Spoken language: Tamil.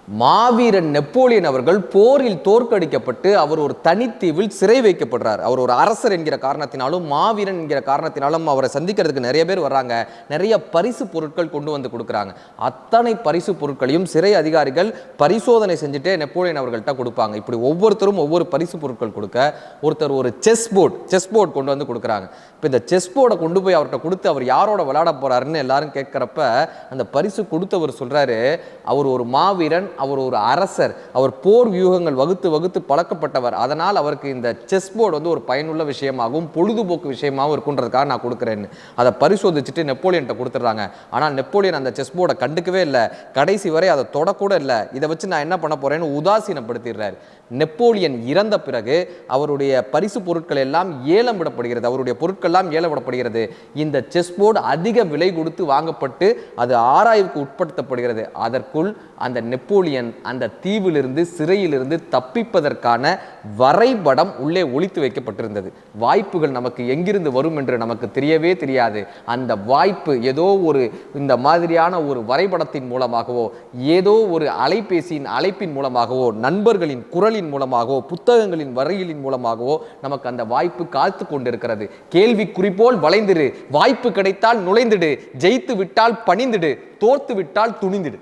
மாவீரன் நெப்போலியன் அவர்கள் போரில் தோற்கடிக்கப்பட்டு அவர் ஒரு தனித்தீவில் சிறை வைக்கப்படுறார். அவர் ஒரு அரசர் என்கிற காரணத்தினாலும் மாவீரன் என்கிற காரணத்தினாலும் அவரை சந்திக்கிறதுக்கு நிறைய பேர் வர்றாங்க. நிறைய பரிசு பொருட்கள் கொண்டு வந்து கொடுக்குறாங்க. அத்தனை பரிசு பொருட்களையும் சிறை அதிகாரிகள் பரிசோதனை செஞ்சுட்டே நெப்போலியன் அவர்கள்ட்ட கொடுப்பாங்க. இப்படி ஒவ்வொருத்தரும் ஒவ்வொரு பரிசு பொருட்கள் கொடுக்க ஒருத்தர் ஒரு செஸ் போர்ட் கொண்டு வந்து கொடுக்குறாங்க. இப்போ இந்த செஸ் போர்டை கொண்டு போய் அவர்கிட்ட கொடுத்து அவர் யாரோட விளையாட போறாருன்னு எல்லாரும் கேட்கிறப்ப அந்த பரிசு கொடுத்தவர் சொல்றாரு, அவர் ஒரு மாவீரன், அவர் ஒரு அரசர், அவர் போர் வியூகங்கள் வகுத்து பழக்கப்பட்டவர், அதனால் அவருக்கு இந்த செஸ் போர்டு வந்து ஒரு பயனுள்ள விஷயமாகவும் பொழுதுபோக்கு விஷயமாகவும் இருக்குன்றதுக்காக நான் கொடுக்குறேன்னு அதை பரிசோதிச்சுட்டு நெப்போலியன்ட்ட கொடுத்துட்றாங்க. ஆனால் நெப்போலியன் அந்த செஸ் போர்டை கண்டுக்கவே இல்லை, கடைசி வரை அதை தொடக்கூட இல்லை. இதை வச்சு நான் என்ன பண்ண போறேன்னு உதாசீனப்படுத்திடுறாரு. நெப்போலியன் இறந்த பிறகு அவருடைய பரிசு பொருட்கள் எல்லாம் ஏலம் விடப்படுகிறது, அவருடைய பொருட்கள் எல்லாம் ஏலம் விடப்படுகிறது. இந்த செஸ் போர்டு அதிக விலை கொடுத்து வாங்கப்பட்டு அது ஆராய்வுக்கு உட்படுத்தப்படுகிறது. அதற்குள் அந்த நெப்போலியன் அந்த தீவிலிருந்து சிறையிலிருந்து தப்பிப்பதற்கான வரைபடம் உள்ளே ஒளித்து வைக்கப்பட்டிருந்தது. வாய்ப்புகள் நமக்கு எங்கிருந்து வரும் என்று நமக்கு தெரியவே தெரியாது. அந்த வாய்ப்பு ஏதோ ஒரு இந்த மாதிரியான ஒரு வரைபடத்தின் மூலமாகவோ, ஏதோ ஒரு அலைபேசியின் அழைப்பின் மூலமாகவோ, நண்பர்களின் குரலின் மூலமாகவோ, புத்தகங்களின் வரையிலின் மூலமாகவோ நமக்கு அந்த வாய்ப்பு காத்து கொண்டிருக்கிறது. கேள்வி குறிப்போல் வளைந்திடு, வாய்ப்பு கிடைத்தால் நுழைந்திடு, ஜெயித்து விட்டால் பணிந்திடு, தோர்த்து விட்டால் துணிந்திடு.